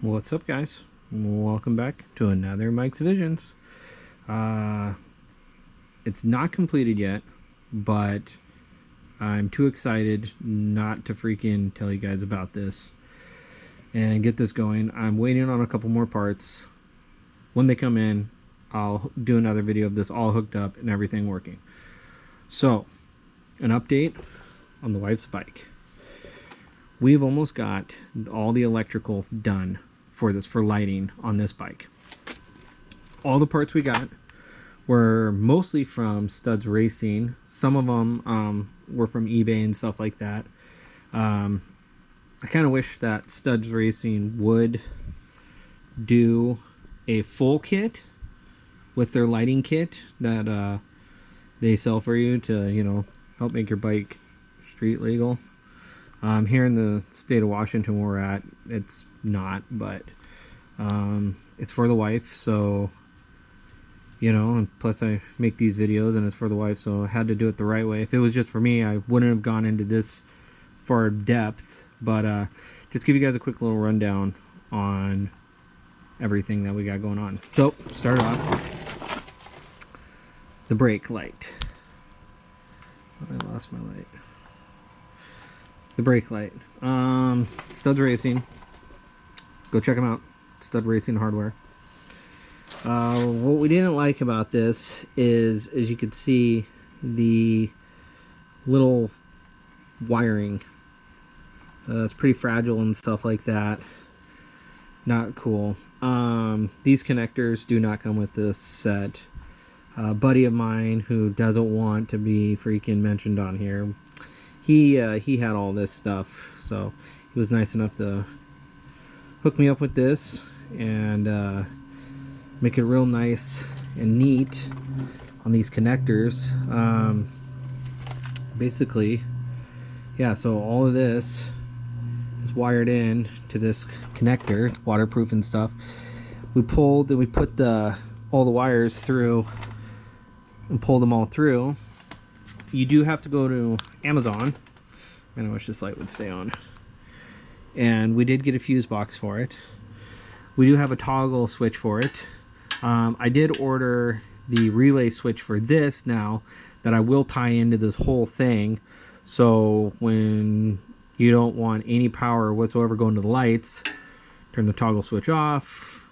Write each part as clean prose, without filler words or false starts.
What's up, guys? Welcome back to another Mike's Visions. It's not completed yet, but I'm too excited not to freaking tell you guys about this and get this going. I'm waiting on a couple more parts. When they come in, I'll do another video of this all hooked up and everything working. So, an update on the wife's bike. We've almost got all the electrical done for this, for lighting on this bike. All the parts we got were mostly from StudzRacing. Some of them were from eBay and stuff like that. I kind of wish that StudzRacing would do a full kit with their lighting kit that they sell for you to, you know, help make your bike street legal. Here in the state of Washington where we're at, it's not, but it's for the wife, so, you know, and plus I make these videos and it's for the wife, so I had to do it the right way. If it was just for me, I wouldn't have gone into this far depth, but just give you guys a quick little rundown on everything that we got going on. So, start off, the brake light. I lost my light. The brake light. StudzRacing. Go check them out. StudzRacing hardware. What we didn't like about this is, as you can see, the little wiring. It's pretty fragile and stuff like that. Not cool. These connectors do not come with this set. A buddy of mine who doesn't want to be freaking mentioned on here, he had all this stuff, so he was nice enough to hook me up with this and make it real nice and neat on these connectors. Basically, yeah, so all of this is wired in to this connector. It's waterproof and stuff. We pulled and we put all the wires through and pulled them all through. You do have to go to Amazon, and I wish this light would stay on, and we did get a fuse box for it. We do have a toggle switch for it. I did order the relay switch for this now that I will tie into this whole thing, so when you don't want any power whatsoever going to the lights, turn the toggle switch off,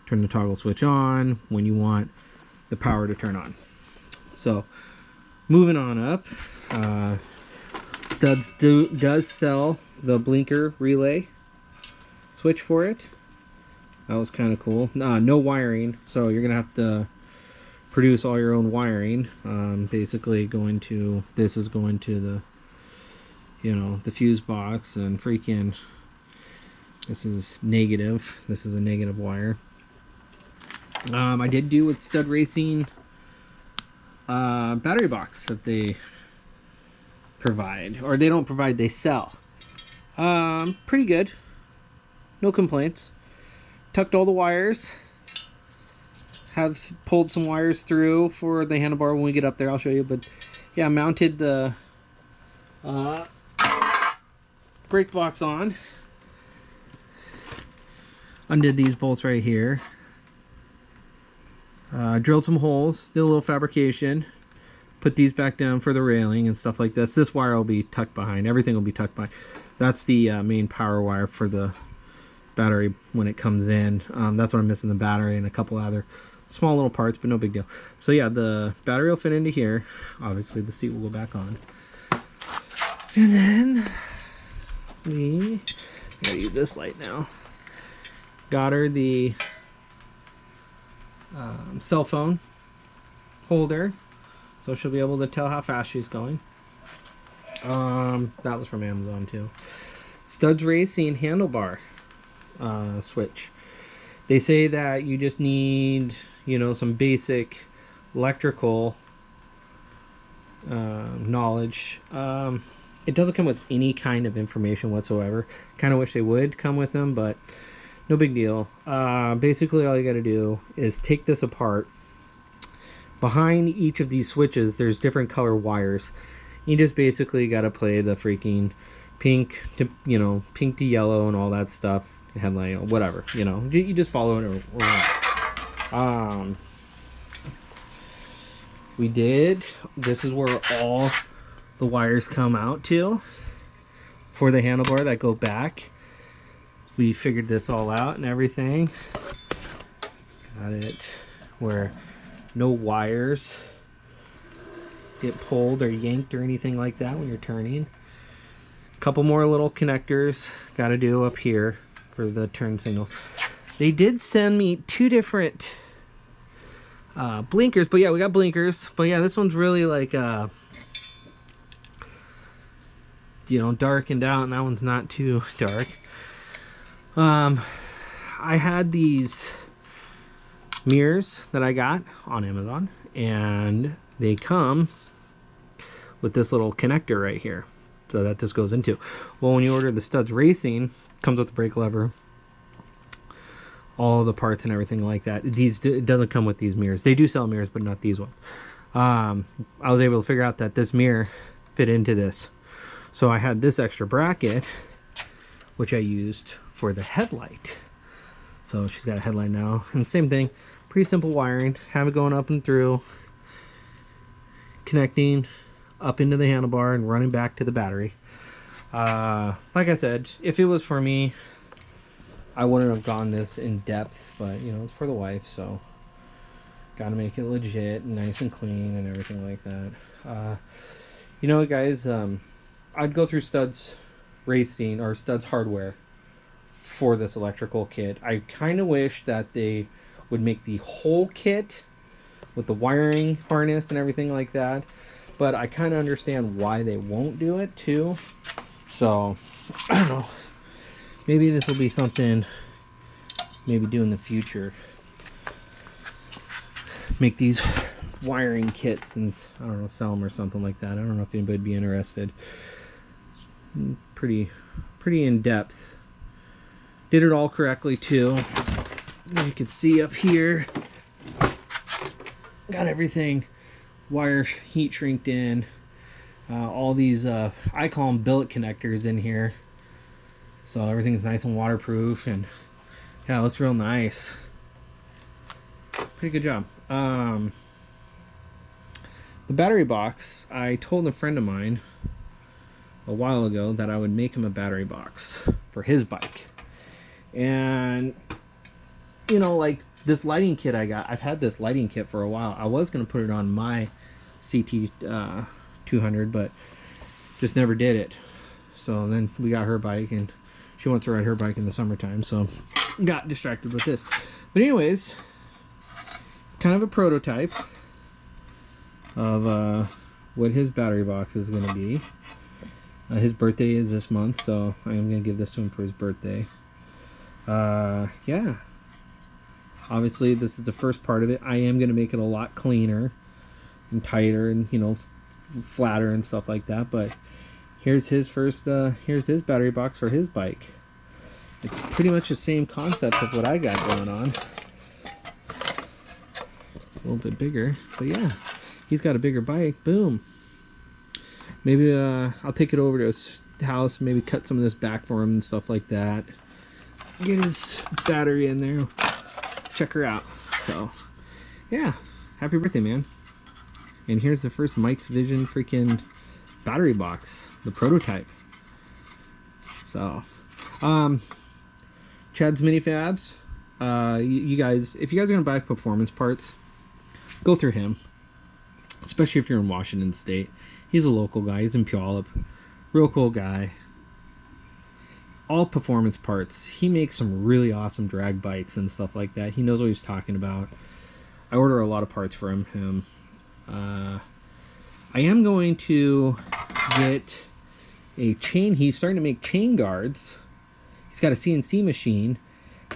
turn the toggle switch on when you want the power to turn on. So moving on up, Studs does sell the blinker relay switch for it. That was kind of cool. No wiring, so you're gonna have to produce all your own wiring. Basically, this is going to the, you know, the fuse box, and freaking, this is negative. This is a negative wire. I did do with StudzRacing battery box that they provide, or they don't provide, they sell. Pretty good, no complaints. Tucked all the wires, have pulled some wires through for the handlebar. When we get up there I'll show you, but yeah, mounted the brake box on, undid these bolts right here. Drilled some holes, did a little fabrication, put these back down for the railing and stuff like this. This wire will be tucked behind. Everything will be tucked behind. That's the main power wire for the battery when it comes in. That's what I'm missing, the battery and a couple other small little parts, but no big deal. So yeah, the battery will fit into here. Obviously the seat will go back on. And then we gotta use this light now. Got her the cell phone holder, so she'll be able to tell how fast she's going. That was from Amazon too. StudzRacing handlebar switch. They say that you just need, you know, some basic electrical knowledge. It doesn't come with any kind of information whatsoever. Kind of wish they would come with them, but no big deal. Basically all you got to do is take this apart. Behind each of these switches there's different color wires. You just basically got to play the freaking pink to, you know, pink to yellow and all that stuff. Headlight, whatever, you know, you just follow it around. We did. This is where all the wires come out to for the handlebar that go back. We figured this all out and everything. Got it where no wires get pulled or yanked or anything like that when you're turning. A couple more little connectors got to do up here for the turn signals. They did send me 2 different blinkers, but yeah, we got blinkers. But yeah, this one's really like you know, darkened out, and that one's not too dark. I had these mirrors that I got on Amazon, and they come with this little connector right here, so that this goes into. Well, when you order the StudzRacing, comes with the brake lever, all the parts and everything like that. It doesn't come with these mirrors. They do sell mirrors, but not these ones. I was able to figure out that this mirror fit into this, so I had this extra bracket, which I used for the headlight. So she's got a headlight now, and same thing, pretty simple wiring. Have it going up and through, connecting up into the handlebar and running back to the battery. Like I said, if it was for me, I wouldn't have gone this in depth, but you know, it's for the wife, so gotta make it legit and nice and clean and everything like that. You know, guys, I'd go through StudzRacing or Studs Hardware for this electrical kit. I kind of wish that they would make the whole kit with the wiring harness and everything like that, but I kind of understand why they won't do it too. So I don't know, maybe this will be something maybe do in the future, make these wiring kits and I don't know, sell them or something like that. I don't know if anybody'd be interested. Pretty in depth. Did it all correctly too. As you can see up here, got everything wire heat shrinked in. All these I call them billet connectors in here, so everything's nice and waterproof, and yeah, it looks real nice. Pretty good job. The battery box, I told a friend of mine a while ago that I would make him a battery box for his bike. And you know, like this lighting kit I got, I've had this lighting kit for a while. I was going to put it on my CT 200, but just never did it. So then we got her bike, and she wants to ride her bike in the summertime, so got distracted with this. But anyways, kind of a prototype of what his battery box is going to be. His birthday is this month, so I am going to give this to him for his birthday. Yeah, obviously this is the first part of it. I am going to make it a lot cleaner and tighter and, you know, flatter and stuff like that, but here's his first here's his battery box for his bike. It's pretty much the same concept of what I got going on. It's a little bit bigger, but yeah, he's got a bigger bike. Boom. Maybe I'll take it over to his house, maybe cut some of this back for him and stuff like that. Get his battery in there, check her out. So yeah, happy birthday, man. And here's the first Mike's Vision freaking battery box, the prototype. So Chad's Minifabs, you guys, if you guys are gonna buy performance parts, go through him, especially if you're in Washington State. He's a local guy. He's in Puyallup. Real cool guy. All performance parts. He makes some really awesome drag bikes and stuff like that. He knows what he's talking about. I order a lot of parts from him. I am going to get a chain. He's starting to make chain guards. He's got a CNC machine,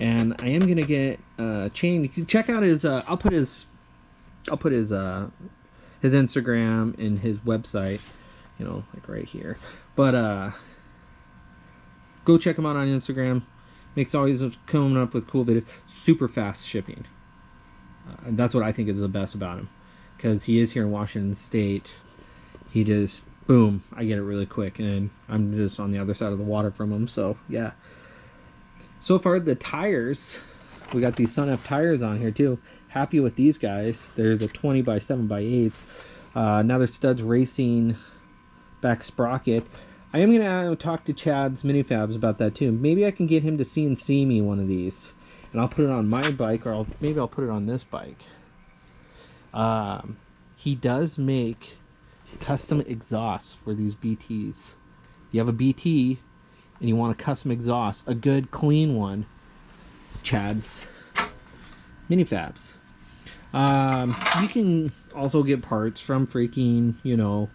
and I am going to get a chain. You can check out his. I'll put his Instagram and his website, you know, like right here. But go check him out on Instagram. Makes always coming up with cool videos. Super fast shipping. And that's what I think is the best about him, because he is here in Washington State. He just boom, I get it really quick, and I'm just on the other side of the water from them. So yeah, so far the tires, we got these Sun F tires on here too. Happy with these guys. They're the 20 by 7 by 8s. Now they're StudzRacing back sprocket. I am gonna talk to Chad's Minifabs about that too. Maybe I can get him to CNC me one of these, and I'll put it on my bike, or maybe I'll put it on this bike. He does make custom exhausts for these BTs. If you have a BT and you want a custom exhaust, a good clean one, Chad's Minifabs. You can also get parts from freaking, you know,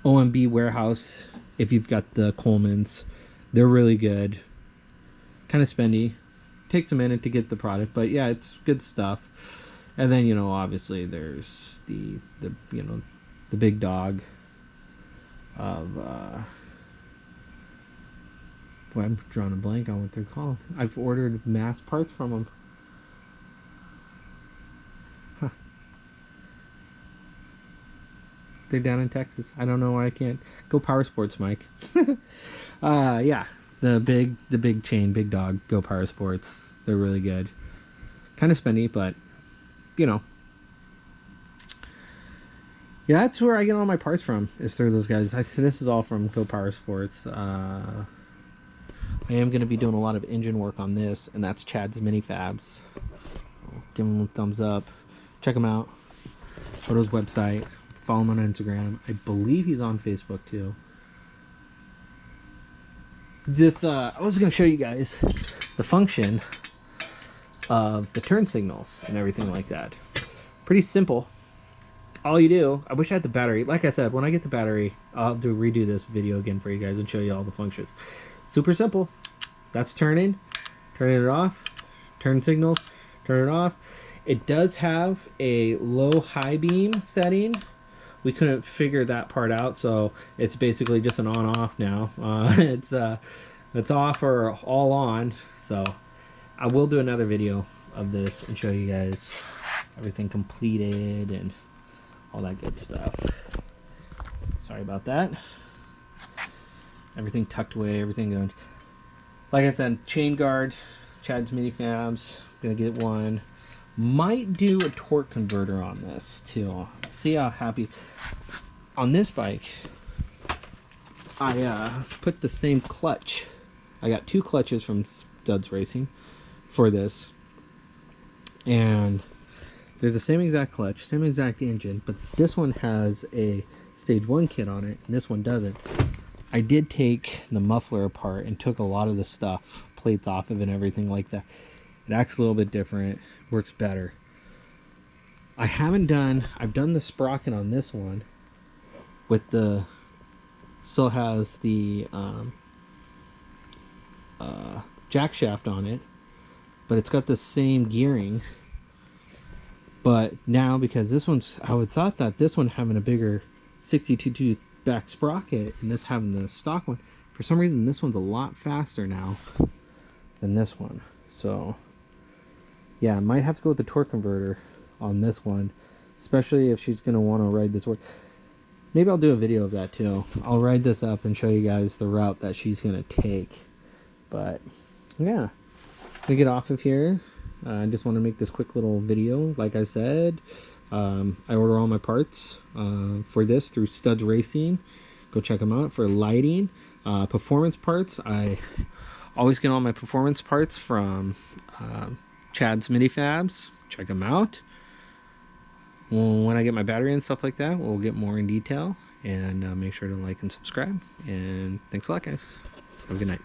OMB Warehouse if you've got the Colemans. They're really good. Kind of spendy. Takes a minute to get the product, but yeah, it's good stuff. And then, you know, obviously there's the you know, the big dog of boy, I'm drawing a blank on what they're called. I've ordered mass parts from them. Huh. They're down in Texas. I don't know why I can't. Go Power Sports, Mike. Yeah, the big chain, big dog. Go Power Sports. They're really good. Kind of spendy, but you know. Yeah, that's where I get all my parts from, is through those guys. This is all from Go Power Sports. I am going to be doing a lot of engine work on this, and that's Chad's Minifabs. Give him a thumbs up. Check him out. Go to his website. Follow him on Instagram. I believe he's on Facebook too. This I was going to show you guys the function of the turn signals and everything like that. Pretty simple. All you do, I wish I had the battery. Like I said, when I get the battery, I'll redo this video again for you guys and show you all the functions. Super simple. That's turning it off, turn signals, turn it off. It does have a low high beam setting. We couldn't figure that part out, so it's basically just an on off now. It's off or all on. So I will do another video of this and show you guys everything completed and all that good stuff. Sorry about that. Everything tucked away, everything going. Like I said, chain guard, Chad's Minifabs. Gonna get one. Might do a torque converter on this too. See how happy. On this bike, I put the same clutch. I got 2 clutches from StudzRacing for this, and they're the same exact clutch, same exact engine, but this one has a stage 1 kit on it and this one doesn't. I did take the muffler apart and took a lot of the stuff, plates off of it and everything like that. It acts a little bit different, works better. I've done the sprocket on this one with the, still has the jack shaft on it, but it's got the same gearing. But now, because this one's, I would thought that this one having a bigger 62 tooth back sprocket and this having the stock one, for some reason this one's a lot faster now than this one. So yeah, I might have to go with the torque converter on this one, especially if she's going to want to ride this work. Maybe I'll do a video of that too. I'll ride this up and show you guys the route that she's going to take. But yeah, I'm gonna get off of here. I just want to make this quick little video. Like I said, I order all my parts for this through StudzRacing. Go check them out for lighting. Performance parts, I always get all my performance parts from Chad's Minifabs. Check them out. When I get my battery and stuff like that, we'll get more in detail. And make sure to like and subscribe. And thanks a lot, guys. Have a good night.